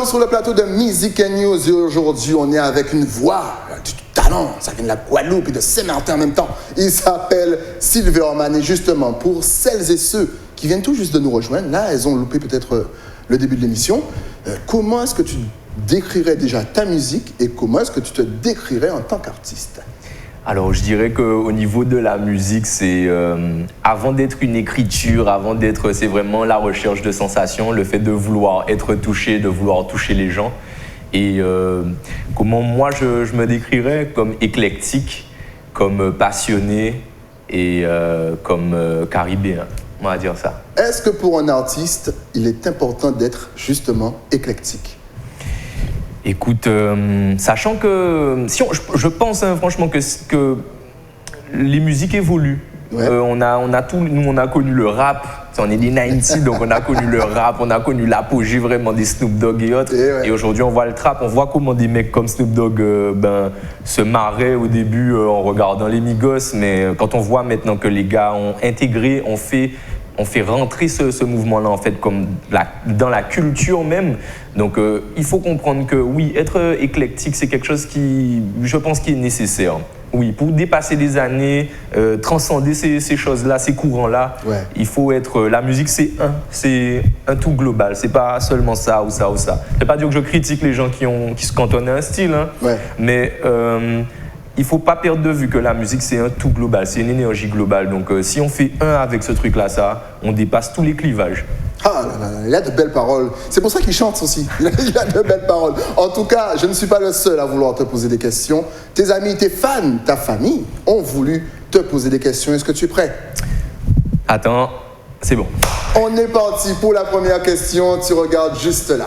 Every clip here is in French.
sur le plateau de Music and News et aujourd'hui, on est avec une voix du talent. Ça vient de la Guadeloupe et de Saint-Martin en même temps. Il s'appelle Silverman et justement, pour celles et ceux qui viennent tout juste de nous rejoindre, là, elles ont loupé peut-être le début de l'émission. Comment est-ce que tu décrirais déjà ta musique et comment est-ce que tu te décrirais en tant qu'artiste? Alors, je dirais qu'au niveau de la musique, c'est avant d'être une écriture, c'est vraiment la recherche de sensations, le fait de vouloir être touché, de vouloir toucher les gens. Et comment moi je me décrirais comme éclectique, comme passionné et comme caribéen, on va dire ça. Est-ce que pour un artiste, il est important d'être justement éclectique? Écoute, sachant que je pense franchement que les musiques évoluent. Ouais. On a connu le rap, on est des 90s, donc on a connu le rap, on a connu l'apogée vraiment des Snoop Dogg et autres. Et aujourd'hui on voit le trap, on voit comment des mecs comme Snoop Dogg se marraient au début en regardant les Migos, mais quand on voit maintenant que les gars ont intégré, on fait rentrer ce mouvement-là en fait comme dans la culture même. Donc il faut comprendre que oui, être éclectique, c'est quelque chose qui, je pense, qui est nécessaire. Oui, pour dépasser des années, transcender ces choses-là, ces courants-là, il faut être... La musique, c'est un tout global. C'est pas seulement ça ou ça ou ça. Je ne veux pas dire que je critique les gens qui se cantonnent à un style, hein, mais... il ne faut pas perdre de vue que la musique, c'est un tout global, c'est une énergie globale. Donc, si on fait un avec ce truc-là, on dépasse tous les clivages. Ah là là, il a de belles paroles. C'est pour ça qu'il chante aussi. Il a de belles paroles. En tout cas, je ne suis pas le seul à vouloir te poser des questions. Tes amis, tes fans, ta famille ont voulu te poser des questions. Est-ce que tu es prêt? Attends, c'est bon. On est parti pour la première question. Tu regardes juste là.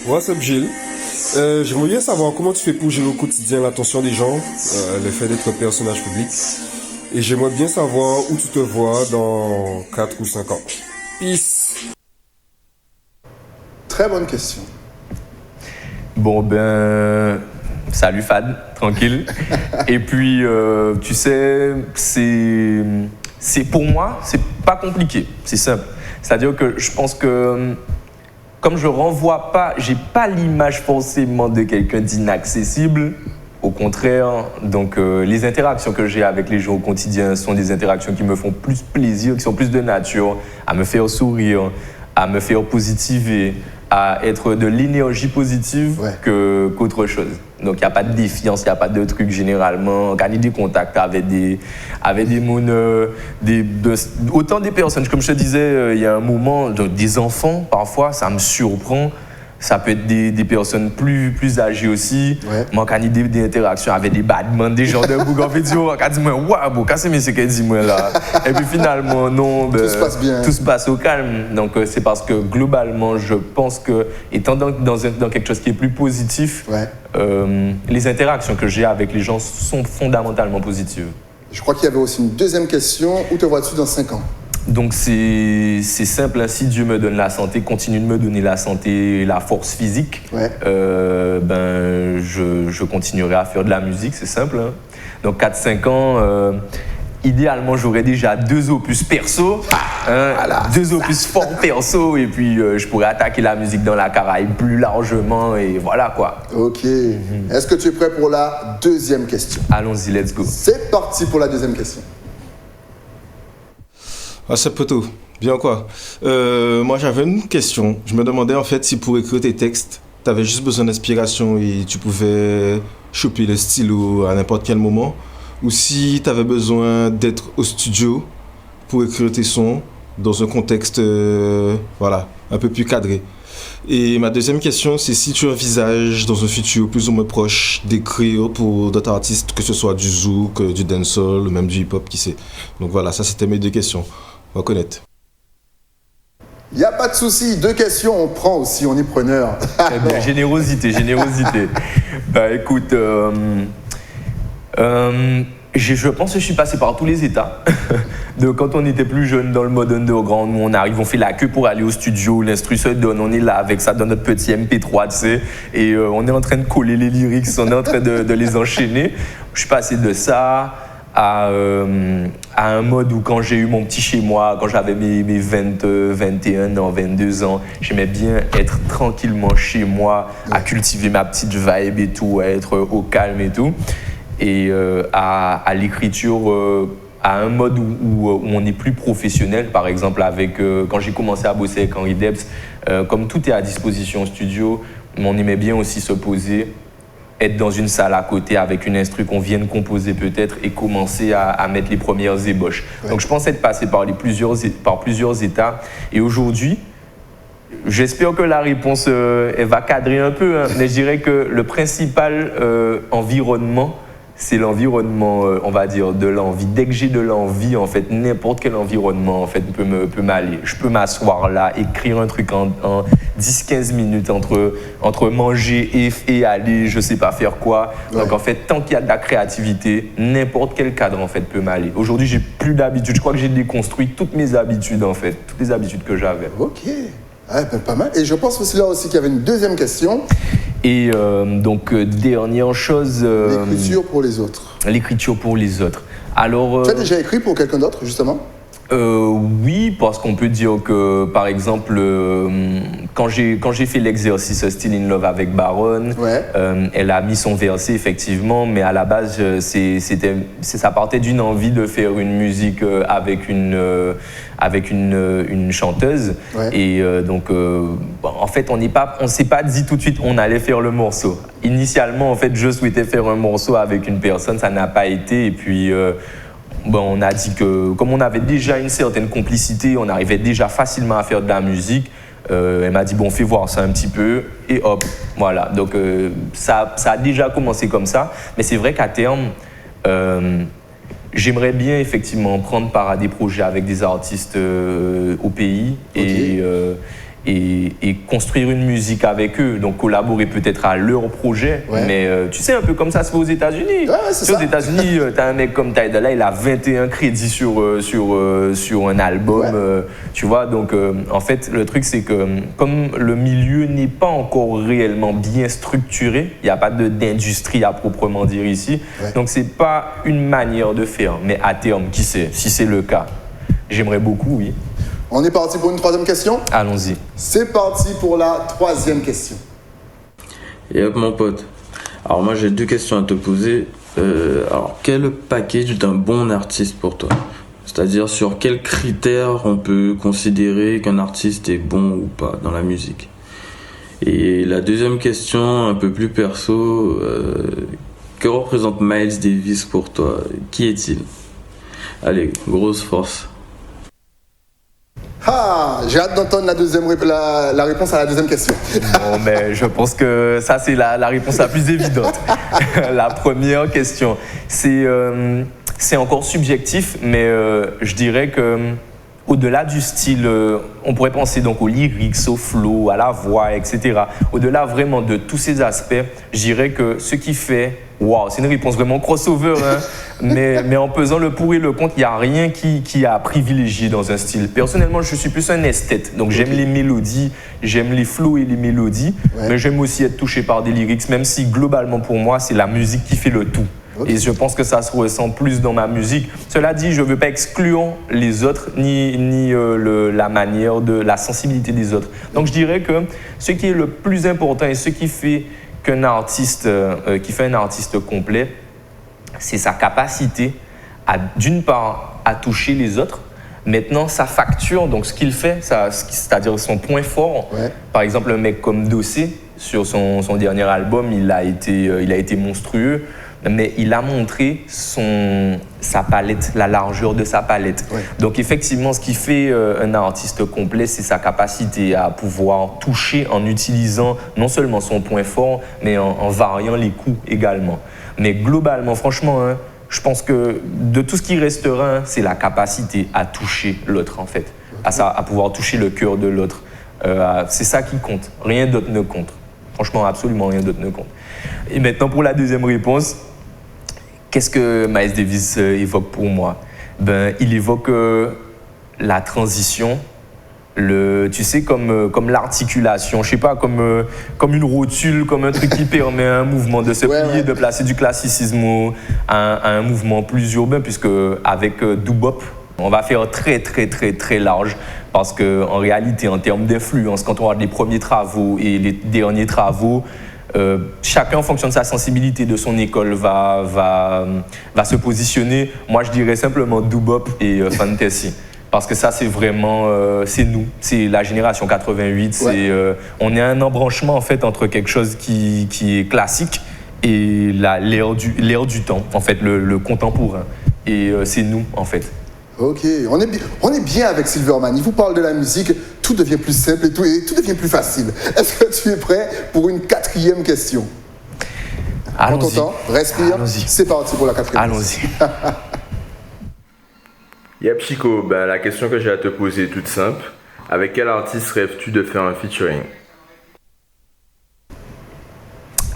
What's up, Gilles? J'aimerais bien savoir comment tu fais pour gérer au quotidien l'attention des gens, le fait d'être un personnage public. Et j'aimerais bien savoir où tu te vois dans 4 ou 5 ans. Peace! Très bonne question. Bon, salut Fad, tranquille. Et puis, tu sais, c'est pour moi, c'est pas compliqué, c'est simple. C'est-à-dire que je pense que comme je renvoie pas, j'ai pas l'image forcément de quelqu'un d'inaccessible. Au contraire, donc les interactions que j'ai avec les gens au quotidien sont des interactions qui me font plus plaisir, qui sont plus de nature, à me faire sourire, à me faire positiver, à être de l'énergie positive qu'autre chose. Donc il n'y a pas de défiance, il n'y a pas de truc généralement. Gagner des contacts avec des autant des personnes, comme je te disais, il y a un moment, des enfants, parfois, ça me surprend. Ça peut être des personnes plus âgées aussi. Moi, quand il y a des interactions avec des badman, des gens de Bougon vidéo, quand dit moi, waouh, qu'est-ce que c'est qu'elle dit moi là? Et puis finalement, non, tout se passe bien. Tout se passe au calme. Donc c'est parce que globalement, je pense que étant dans quelque chose qui est plus positif, les interactions que j'ai avec les gens sont fondamentalement positives. Je crois qu'il y avait aussi une deuxième question. Où te vois-tu dans 5 ans? Donc c'est simple, hein. Si Dieu me donne la santé, continue de me donner la santé et la force physique, je continuerai à faire de la musique, c'est simple, hein. Donc 4-5 ans, idéalement j'aurais déjà 2 opus perso, voilà, 2 opus forts perso, et puis je pourrais attaquer la musique dans la Caraïbe plus largement, et voilà quoi. Ok. Est-ce que tu es prêt pour la deuxième question? Allons-y, let's go. C'est parti pour la deuxième question. Ah, c'est poteau. Bien quoi? Moi, j'avais une question. Je me demandais en fait si pour écrire tes textes, tu avais juste besoin d'inspiration et tu pouvais choper le stylo à n'importe quel moment, ou si tu avais besoin d'être au studio pour écrire tes sons dans un contexte un peu plus cadré. Et ma deuxième question, c'est si tu envisages dans un futur plus ou moins proche d'écrire pour d'autres artistes, que ce soit du zouk, du dancehall ou même du hip-hop, qui sait. Donc voilà, ça c'était mes 2 questions. On va connaître. Il n'y a pas de souci, 2 questions, on prend aussi, on est preneur. Générosité. Bah écoute, je pense que je suis passé par tous les états. Donc quand on était plus jeune dans le mode underground, où on arrive, on fait la queue pour aller au studio, l'instru se donne, on est là avec ça dans notre petit MP3, tu sais, et on est en train de coller les lyrics, on est en train de les enchaîner. Je suis passé de ça à un mode où quand j'ai eu mon petit chez moi, quand j'avais mes 20, 21 ans, 22 ans, j'aimais bien être tranquillement chez moi, à cultiver ma petite vibe et tout, à être au calme et tout. Et à l'écriture, à un mode où on est plus professionnel, par exemple quand j'ai commencé à bosser avec Henri Debs, comme tout est à disposition au studio, on aimait bien aussi se poser, être dans une salle à côté avec une instru qu'on vient de composer peut-être et commencer à mettre les premières ébauches. Ouais. Donc je pense être passé par plusieurs états. Et aujourd'hui, j'espère que la réponse elle va cadrer un peu, hein, mais je dirais que le principal environnement, c'est l'environnement, on va dire, de l'envie. Dès que j'ai de l'envie, en fait, n'importe quel environnement, en fait, peut m'aller. Je peux m'asseoir là, écrire un truc en 10-15 minutes entre manger et aller, je sais pas faire quoi. Ouais. Donc, en fait, tant qu'il y a de la créativité, n'importe quel cadre, en fait, peut m'aller. Aujourd'hui, j'ai plus d'habitude. Je crois que j'ai déconstruit toutes mes habitudes, en fait. Toutes les habitudes que j'avais. Ok. Ah, pas mal. Et je pense aussi là aussi qu'il y avait une deuxième question. Et donc, dernière chose... l'écriture pour les autres. L'écriture pour les autres. Alors, tu as déjà écrit pour quelqu'un d'autre, justement ? Oui, parce qu'on peut dire que, par exemple, quand j'ai fait l'exercice Still in Love avec Baronne, ouais. Elle a mis son verset, effectivement, mais à la base, ça partait d'une envie de faire une musique avec une chanteuse. Ouais. Et donc, en fait, on s'est pas dit tout de suite on allait faire le morceau. Initialement, en fait, je souhaitais faire un morceau avec une personne, ça n'a pas été, et puis... on a dit que comme on avait déjà une certaine complicité, on arrivait déjà facilement à faire de la musique. Elle m'a dit bon, fais voir ça un petit peu et hop, voilà. Donc ça a déjà commencé comme ça. Mais c'est vrai qu'à terme, j'aimerais bien effectivement prendre part à des projets avec des artistes au pays. Okay. Et construire une musique avec eux, donc collaborer peut-être à leur projet, ouais. Mais tu sais, un peu comme ça se fait aux États-Unis. Ouais, aux États-Unis, t'as un mec comme Tidala, il a 21 crédits sur un album, ouais. Tu vois, donc en fait, le truc c'est que comme le milieu n'est pas encore réellement bien structuré, il n'y a pas d'industrie à proprement dire ici, ouais. Donc c'est pas une manière de faire, mais à terme, qui sait, si c'est le cas, j'aimerais beaucoup, oui. On est parti pour une troisième question ? Allons-y. C'est parti pour la troisième question. Et hop mon pote. Alors moi j'ai deux questions à te poser. Alors quel est le package d'un bon artiste pour toi ? C'est-à-dire sur quels critères on peut considérer qu'un artiste est bon ou pas dans la musique ? Et la deuxième question, un peu plus perso, que représente Miles Davis pour toi ? Qui est-il ? Allez, grosse force. Ah, j'ai hâte d'entendre la réponse à la deuxième question. Bon, mais je pense que ça, c'est la réponse la plus évidente. La première question, c'est encore subjectif, mais je dirais que au-delà du style, on pourrait penser donc aux lyrics, au flow, à la voix, etc. Au-delà vraiment de tous ces aspects, je dirais que ce qui fait... Waouh, c'est une réponse vraiment crossover, hein. mais en pesant le pour et le contre, il n'y a rien qui a privilégié dans un style. Personnellement, je suis plus un esthète, donc j'aime les mélodies, j'aime les flows et les mélodies, ouais. Mais j'aime aussi être touché par des lyrics, même si globalement pour moi, c'est la musique qui fait le tout. Okay. Et je pense que ça se ressent plus dans ma musique. Cela dit, je ne veux pas exclure les autres, ni la manière de la sensibilité des autres. Donc je dirais que ce qui est le plus important et ce qui fait qu'un artiste, qui fait un artiste complet, c'est sa capacité d'une part à toucher les autres. Maintenant, sa facture, donc ce qu'il fait, c'est-à-dire son point fort. Ouais. Par exemple, un mec comme Dossé, sur son dernier album, il a été monstrueux, mais il a montré sa palette, la largeur de sa palette. Ouais. Donc effectivement, ce qui fait un artiste complet, c'est sa capacité à pouvoir toucher en utilisant non seulement son point fort, mais en variant les coups également. Mais globalement, franchement, hein, je pense que de tout ce qui restera, hein, c'est la capacité à toucher l'autre en fait, à pouvoir toucher le cœur de l'autre. C'est ça qui compte, rien d'autre ne compte. Franchement, absolument rien d'autre ne compte. Et maintenant, pour la deuxième réponse, qu'est-ce que Miles Davis évoque pour moi ? Il évoque la transition, tu sais, comme l'articulation, je sais pas, comme une rotule, comme un truc qui permet à un mouvement de se plier, de placer du classicisme à un mouvement plus urbain, puisque avec Doo-Bop, on va faire très, très, très, très large, parce qu'en réalité, en termes d'influence, quand on regarde les premiers travaux et les derniers travaux, chacun, en fonction de sa sensibilité, de son école, va se positionner. Moi, je dirais simplement Doo-Bop et Fantasy. Parce que ça, c'est vraiment, c'est nous, c'est la génération 88. On est un embranchement, en fait, entre quelque chose qui est classique et l'ère du temps, en fait, le contemporain. Et c'est nous, en fait. Ok, on est bien avec Silverman. Il vous parle de la musique, tout devient plus simple et tout devient plus facile. Est-ce que tu es prêt pour une 4e question? Allons-y. Prends ton temps, respire. Allons-y. C'est parti pour la 4e question. Allons-y. Yep, Chico, la question que j'ai à te poser est toute simple. Avec quel artiste rêves-tu de faire un featuring?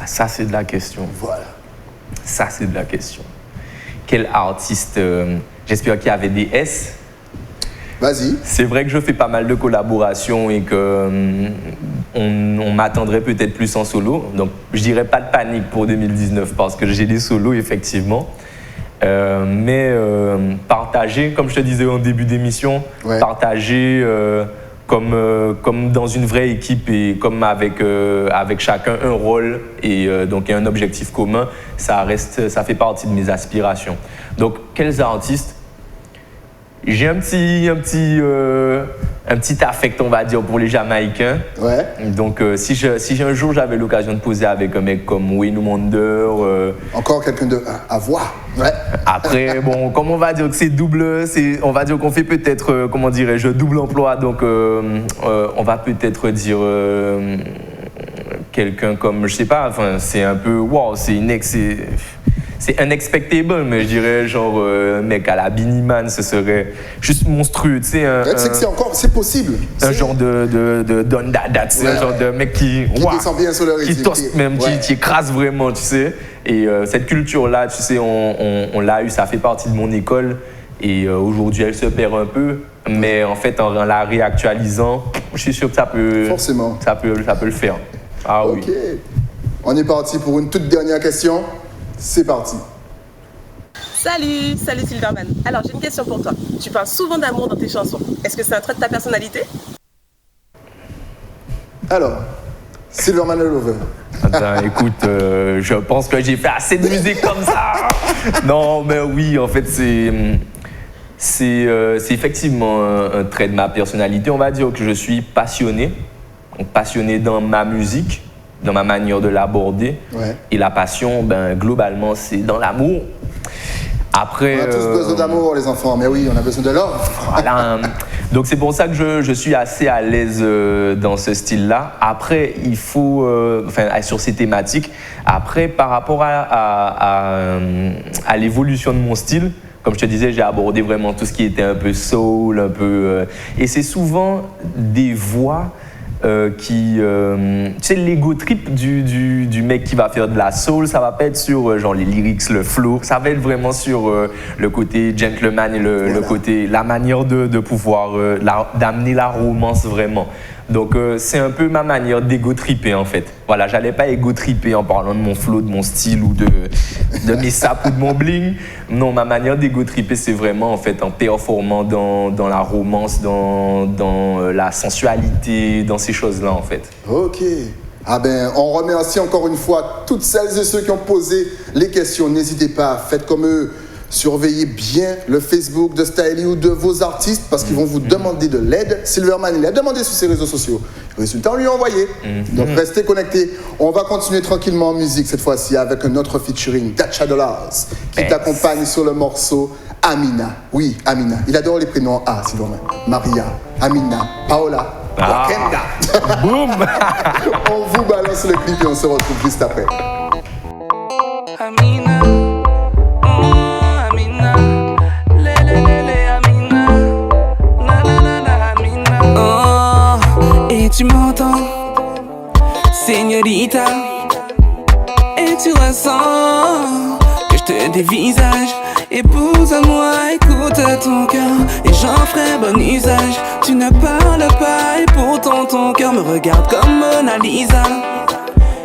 Ça, c'est de la question. Voilà. Ça, c'est de la question. Quel artiste j'espère qu'il y avait des S. Vas-y. C'est vrai que je fais pas mal de collaborations et que on m'attendrait peut-être plus en solo. Donc, je dirais pas de panique pour 2019 parce que j'ai des solos, effectivement. Mais partager, comme je te disais en début d'émission, partager comme dans une vraie équipe et comme avec chacun un rôle et donc un objectif commun, ça fait partie de mes aspirations. Donc, quels artistes? J'ai un petit affect, on va dire, pour les Jamaïcains. Ouais. Donc, si un jour j'avais l'occasion de poser avec un mec comme Wayne Wonder... Encore quelqu'un à voir. Ouais. Après, bon, comme on va dire que c'est double, on va dire qu'on fait peut-être, comment dirais-je, double emploi. Donc, on va peut-être dire quelqu'un comme, je sais pas, enfin, c'est un peu, wow, c'est unexpectable, mais je dirais genre un mec à la Beenie Man, ce serait juste monstrueux, tu sais. C'est possible. Un genre de Don Dada, tu sais, un genre de mec qui descend bien sur le rythme. Qui toste même, qui écrase vraiment, tu sais. Et cette culture-là, tu sais, on l'a eu, ça fait partie de mon école. Et aujourd'hui, elle se perd un peu. Mais en fait, en la réactualisant, je suis sûr que ça peut... Forcément. Ça peut le faire. Ah oui. Ok. On est parti pour une toute dernière question. C'est parti. Salut Silverman. Alors j'ai une question pour toi. Tu parles souvent d'amour dans tes chansons. Est-ce que c'est un trait de ta personnalité? Alors, Silverman le Lover. Attends, écoute, je pense que j'ai fait assez de musique comme ça. Non, mais oui, en fait, c'est effectivement un trait de ma personnalité. On va dire que je suis passionné. Donc, passionné dans ma musique, dans ma manière de l'aborder. Ouais. Et la passion, globalement, c'est dans l'amour. Après, on a tous besoin d'amour, les enfants, mais oui, on a besoin de l'or. Voilà. Donc c'est pour ça que je suis assez à l'aise dans ce style-là. Après, il faut, sur ces thématiques, après, par rapport à l'évolution de mon style, comme je te disais, j'ai abordé vraiment tout ce qui était un peu soul, un peu... et c'est souvent des voix tu sais, l'ego trip du mec qui va faire de la soul, ça va pas être sur genre les lyrics, le flow, ça va être vraiment sur le côté gentleman et le côté, la manière de pouvoir d'amener la romance vraiment. Donc c'est un peu ma manière d'ego tripper en fait. Voilà, j'allais pas ego tripper en parlant de mon flow, de mon style ou de mes sapes ou de mon bling. Non, ma manière d'ego tripper, c'est vraiment en fait en performant dans la romance, dans la sensualité, dans ces choses-là en fait. Ok. On remercie encore une fois toutes celles et ceux qui ont posé les questions. N'hésitez pas, faites comme eux. Surveillez bien le Facebook de Styly ou de vos artistes parce qu'ils vont vous demander de l'aide. Silverman, il a demandé sur ses réseaux sociaux. Le résultat, on lui a envoyé. Donc, restez connectés. On va continuer tranquillement en musique cette fois-ci avec un autre featuring, Dacha Dollars, qui t'accompagne sur le morceau Amina. Oui, Amina. Il adore les prénoms A, Silverman. Maria, Amina, Paola, Wakenda. Boum. On vous balance le clip et on se retrouve juste après. Amina. Tu m'entends, señorita, et tu ressens que je te dévisage Épouse-moi, écoute ton cœur et j'en ferai bon usage. Tu ne parles pas et pourtant ton cœur me regarde comme Mona Lisa.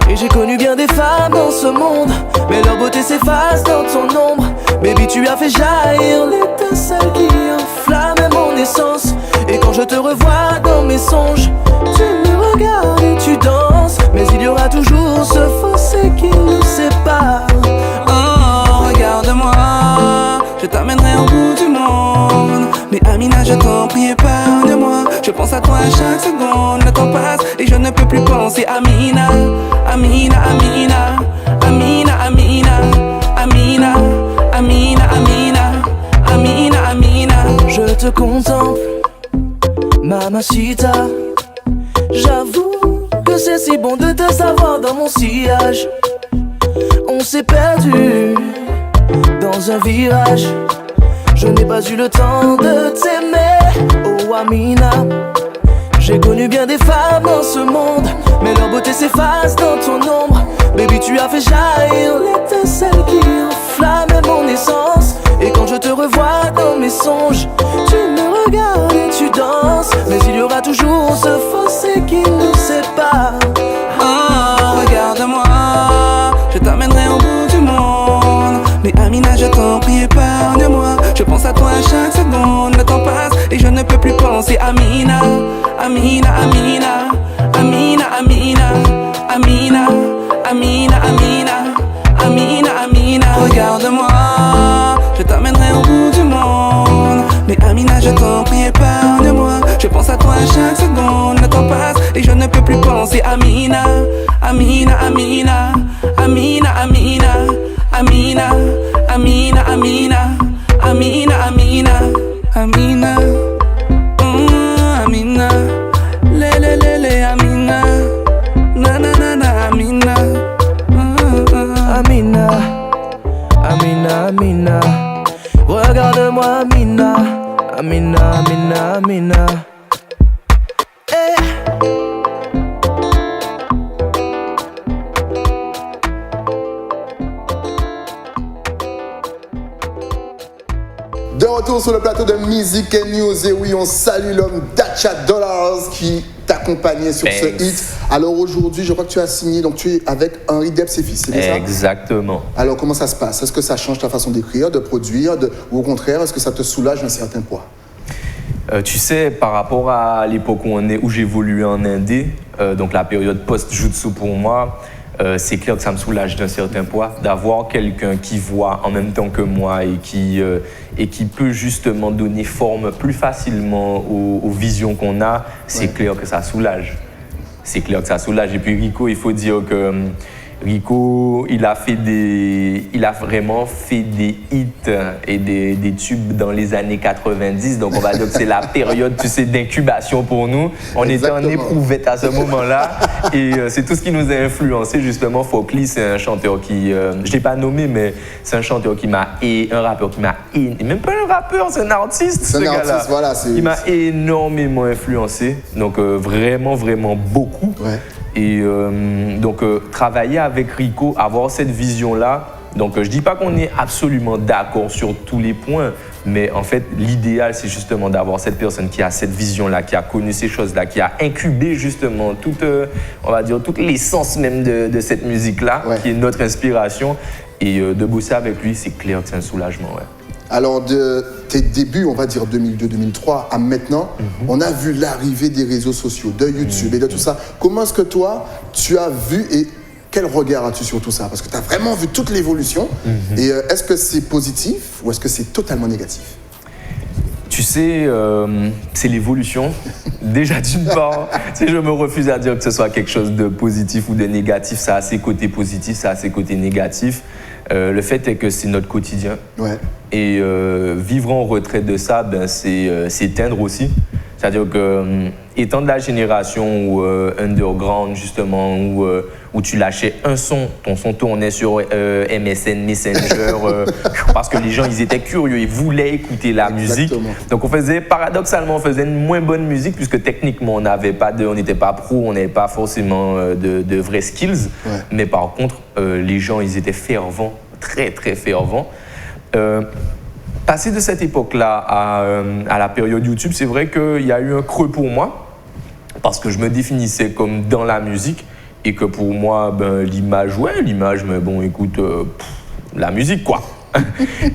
Et j'ai connu bien des femmes dans ce monde, mais leur beauté s'efface dans ton ombre. Baby, tu as fait jaillir l'étincelle qui enflamme mon essence. Et quand je te revois dans mes songes, tu me regardes et tu danses. Mais il y aura toujours ce fossé qui nous sépare. Oh, regarde-moi, je t'amènerai au bout du monde. Mais Amina, je t'en prie, épargne-moi. Je pense à toi à chaque seconde. Le temps passe et je ne peux plus penser. Amina, Amina, Amina, Amina, Amina, Amina, Amina, Amina, Amina, Amina. Je te contemple, Mamacita. J'avoue que c'est si bon de te savoir dans mon sillage. On s'est perdu dans un virage. Je n'ai pas eu le temps de t'aimer, oh Amina. J'ai connu bien des femmes dans ce monde, mais leur beauté s'efface dans ton ombre. Baby, tu as fait jaillir l'étincelle qui enflamme mon essence. Et quand je te revois dans mes songes, tu me regardes et tu danses. Mais il y aura toujours ce fossé qui nous sépare. Oh, regarde-moi, je t'amènerai au bout du monde. Mais Amina, je t'en prie, épargne-moi. Je pense à toi à chaque seconde. Le temps passe et je ne peux plus penser. Amina, Amina, Amina, Amina, Amina, Amina, Amina, Amina, Amina, Amina. Regarde-moi, je t'amènerai au bout du monde. Mais Amina, je t'en prie, épargne-moi. Je pense à toi à chaque seconde. Le temps passe et je ne peux plus penser. Amina, Amina, Amina, Amina, Amina, Amina, Amina, Amina, Amina, Amina, Amina, Amina, le, Amina, na na na na, Amina, Amina, Amina, Amina. Regarde-moi, Amina, Amina, Amina, Amina. De retour sur le plateau de Music and News, et oui, on salue l'homme Dacha Dollars qui t'accompagnait sur ce hit. Alors aujourd'hui, je crois que tu as signé, donc tu es avec Henri Debs et Fils, c'est bien ça? Exactement. Alors comment ça se passe? Est-ce que ça change ta façon d'écrire, de produire, ou au contraire, est-ce que ça te soulage d'un certain poids? Tu sais, par rapport à l'époque où j'évoluais en indé, donc la période post-jutsu pour moi, c'est clair que ça me soulage d'un certain poids d'avoir quelqu'un qui voit en même temps que moi et qui peut justement donner forme plus facilement aux visions qu'on a. C'est clair que ça soulage. C'est clair que ça soulage. Et puis Rico, il faut dire que Rico, il a vraiment fait des hits et des tubes dans les années 90. Donc, on va dire que c'est la période, tu sais, d'incubation pour nous. On était en éprouvette à ce moment-là. Et c'est tout ce qui nous a influencé, justement. Focli, c'est un chanteur qui... je ne l'ai pas nommé, mais c'est un chanteur qui m'a... un rappeur qui m'a... Même pas un rappeur, c'est un artiste, ce gars-là. C'est un artiste, voilà. Il m'a énormément influencé. Donc, vraiment, vraiment beaucoup. Ouais. Et donc, travailler avec Rico, avoir cette vision-là. Donc, je ne dis pas qu'on est absolument d'accord sur tous les points, mais en fait, l'idéal, c'est justement d'avoir cette personne qui a cette vision-là, qui a connu ces choses-là, qui a incubé justement toute, on va dire, toute l'essence même de cette musique-là, qui est notre inspiration. Et de bosser avec lui, c'est clair que c'est un soulagement. Ouais. Alors, de tes débuts, on va dire 2002-2003 à maintenant, on a vu l'arrivée des réseaux sociaux, de YouTube et de tout ça. Comment est-ce que toi, tu as vu et quel regard as-tu sur tout ça? Parce que tu as vraiment vu toute l'évolution. Et est-ce que c'est positif ou est-ce que c'est totalement négatif? Tu sais, c'est l'évolution. Déjà, d'une part, je me refuse à dire que ce soit quelque chose de positif ou de négatif. Ça a ses côtés positifs, ça a ses côtés négatifs. Le fait est que c'est notre quotidien. Ouais. Et vivre en retrait de ça, ben, c'est s'éteindre aussi. C'est-à-dire que, étant de la génération underground, justement, où tu lâchais un son, ton son tournait sur MSN, Messenger, parce que les gens, ils étaient curieux, ils voulaient écouter la musique. Donc, paradoxalement, on faisait une moins bonne musique, puisque techniquement, on n'était pas pro, on n'avait pas forcément de vrais skills. Ouais. Mais par contre, les gens, ils étaient fervents, très, très fervents. Passer de cette époque-là à la période YouTube, c'est vrai qu'il y a eu un creux pour moi, parce que je me définissais comme dans la musique, et que pour moi, l'image, mais bon, écoute, la musique, quoi.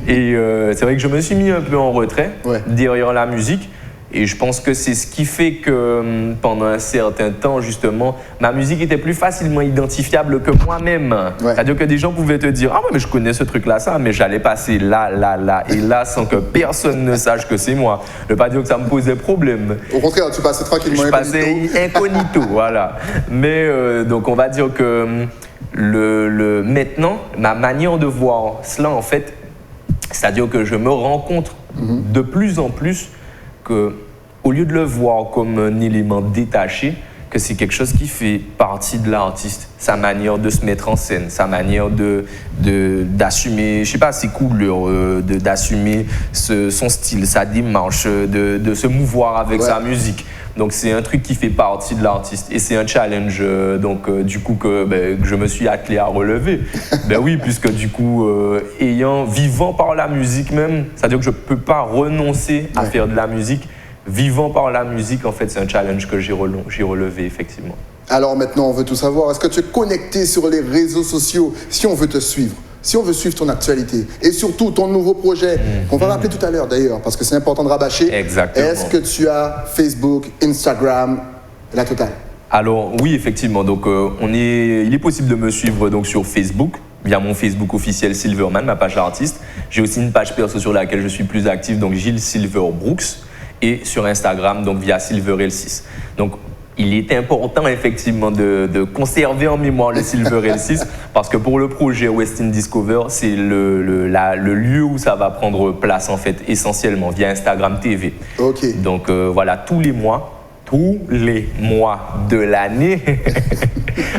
Et c'est vrai que je me suis mis un peu en retrait derrière la musique. Et je pense que c'est ce qui fait que pendant un certain temps, justement, ma musique était plus facilement identifiable que moi-même. C'est-à-dire que des gens pouvaient te dire « Ah ouais, mais je connais ce truc-là, ça », mais j'allais passer là et là sans que personne ne sache que c'est moi. Je ne veux pas dire que ça me posait problème. Au contraire, tu passais tranquillement incognito. Je passais incognito, voilà. Mais donc on va dire que maintenant, ma manière de voir cela, en fait, c'est-à-dire que je me rends compte de plus en plus que, au lieu de le voir comme un élément détaché, que c'est quelque chose qui fait partie de l'artiste, sa manière de se mettre en scène, sa manière d'assumer, je sais pas, ses couleurs, d'assumer son style, sa démarche, de se mouvoir avec sa musique. Donc c'est un truc qui fait partie de l'artiste et c'est un challenge du coup que je me suis attelé à relever. Oui, puisque du coup vivant par la musique même, c'est-à-dire que je peux pas renoncer à faire de la musique. Vivant par la musique, en fait, c'est un challenge que j'ai relevé, effectivement. Alors maintenant, on veut tout savoir. Est-ce que tu es connecté sur les réseaux sociaux si on veut te suivre, si on veut suivre ton actualité et surtout ton nouveau projet, qu'on va rappeler tout à l'heure d'ailleurs, parce que c'est important de rabâcher. Exactement. Est-ce que tu as Facebook, Instagram, la totale? Alors oui, effectivement. Donc il est possible de me suivre donc sur Facebook, via mon Facebook officiel Silverman, ma page d'artiste. J'ai aussi une page perso sur laquelle je suis plus actif, donc Gilles Silverbrooks. Et sur Instagram, donc via SilverL6. Donc, il est important effectivement de conserver en mémoire le SilverL6 parce que pour le projet Westin Discover, c'est le lieu où ça va prendre place en fait, essentiellement via Instagram TV. Ok. Donc voilà, tous les mois de l'année,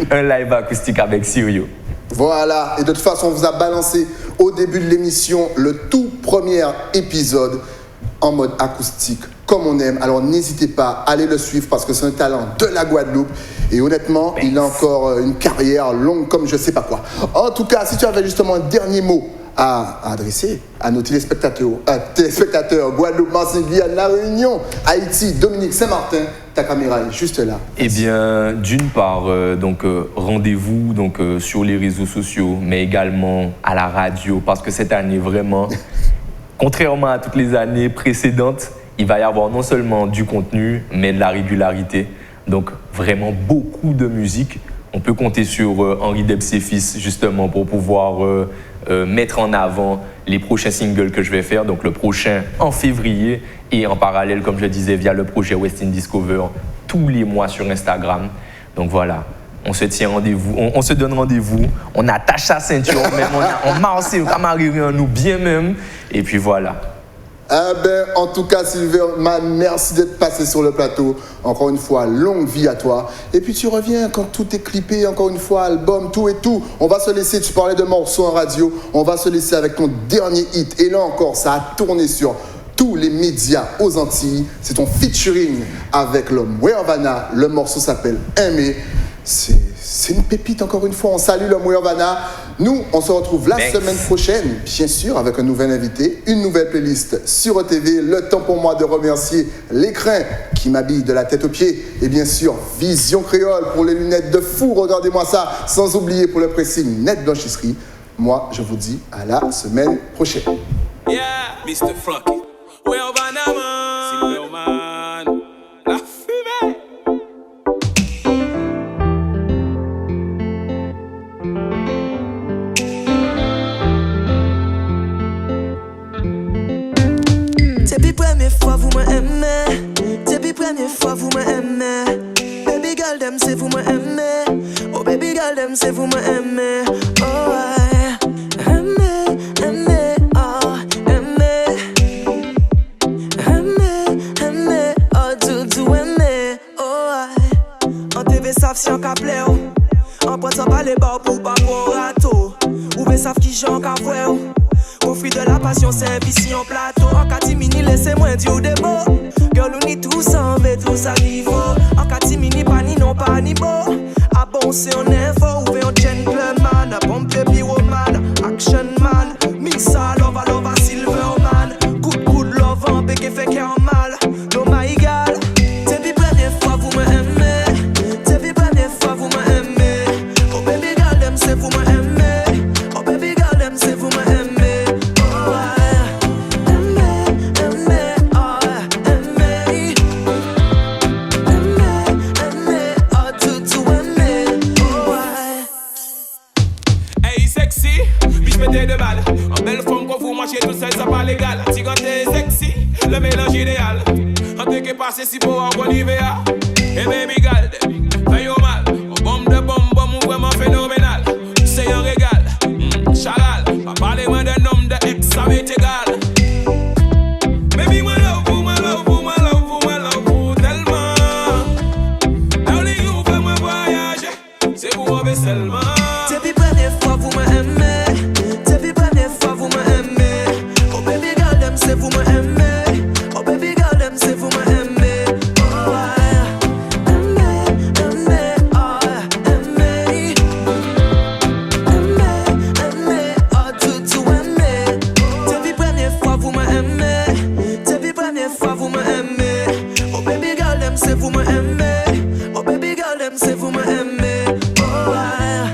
un live acoustique avec Sirio. Voilà, et de toute façon, on vous a balancé au début de l'émission le tout premier épisode en mode acoustique, comme on aime. Alors n'hésitez pas à aller le suivre parce que c'est un talent de la Guadeloupe. Et honnêtement, il a encore une carrière longue comme je sais pas quoi. En tout cas, si tu avais justement un dernier mot à adresser à nos téléspectateurs Guadeloupe, Martinique, Guyane, La Réunion, Haïti, Dominique, Saint-Martin, ta caméra est juste là. Eh bien, d'une part, rendez-vous sur les réseaux sociaux, mais également à la radio, parce que cette année, vraiment, contrairement à toutes les années précédentes, il va y avoir non seulement du contenu, mais de la régularité. Donc, vraiment beaucoup de musique. On peut compter sur Henri Debs et Fils, justement, pour pouvoir mettre en avant les prochains singles que je vais faire. Donc, le prochain en février et en parallèle, comme je disais, via le projet Westin Discover, tous les mois sur Instagram. Donc, voilà. On se tient rendez-vous, on se donne rendez-vous, on attache sa ceinture, même on marche, on m'arrive en nous bien même, et puis voilà. En tout cas, Silverman, merci d'être passé sur le plateau. Encore une fois, longue vie à toi. Et puis tu reviens quand tout est clippé, encore une fois, album, tout et tout. On va se laisser, tu parlais de morceaux en radio, on va se laisser avec ton dernier hit. Et là encore, ça a tourné sur tous les médias aux Antilles. C'est ton featuring avec le Mouervana. Le morceau s'appelle Aimer. C'est une pépite, encore une fois. On salue le Mouervana. Nous, on se retrouve la semaine prochaine, bien sûr, avec un nouvel invité, une nouvelle playlist sur ETV. Le temps pour moi de remercier l'écrin qui m'habille de la tête aux pieds. Et bien sûr, Vision Créole pour les lunettes de fou. Regardez-moi ça. Sans oublier pour le pressing Net Blanchisserie. Moi, je vous dis à la semaine prochaine. Yeah, Mr. Frankie. Mouervana, man. Silverman. La fumée. Depuis première fois vous m'aimez, depuis première fois vous m'aimez. Baby girl them c'est vous m'aimez, oh baby girl them c'est vous m'aimez. Oh ouais, aimer, aimer, oh aimer, aimer, aimer, oh doudou aimer, oh ouais. En TV savent si on caplé ou, en poisson pas les bords pour pas pour râteau, ou bien savent qui j'en cavoué ou. Au fruit de la passion, c'est un vici en plateau. En catimini, laissez-moi dire des mots. Girl, on est tous ensemble, tous à niveau. En catimini, pas ni non, pas ni beau. Ah bon, c'est un info, ou un gentleman. A pompe, pyroman, action man. Mixa, lova, lova, Silverman. idéal. Si quand t'es sexy, le mélange idéal. En t'es que passé si pour un bon IVA. Et baby girl, fais yo mal. Au bombe de bombe, vraiment phénoménal. C'est un régal, chalal. Pas parler moins d'un homme de ex, ça m'est égal. Baby, moi love vous, moi love vous, moi love vous, moi love vous tellement. Only you fais moi voyager, c'est pour moi seulement. Depuis première fois vous m'aimez, depuis première fois vous m'aimez. Oh baby girl, them c'est vous m'aimez. Oh baby girl, them c'est vous m'aimez. Oh yeah, aimé, aimé, oh aimé, aimé, oh tout aimé. Depuis première fois vous m'aimez, depuis première fois vous m'aimez. Oh baby girl, them c'est vous m'aimez. Oh baby girl, them c'est vous m'aimez. Oh yeah.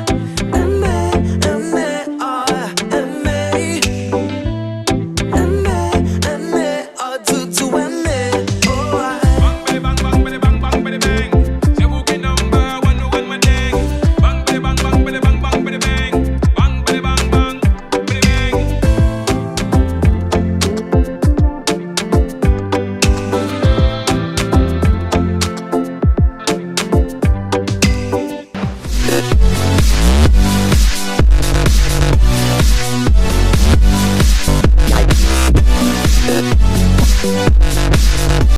Yeah.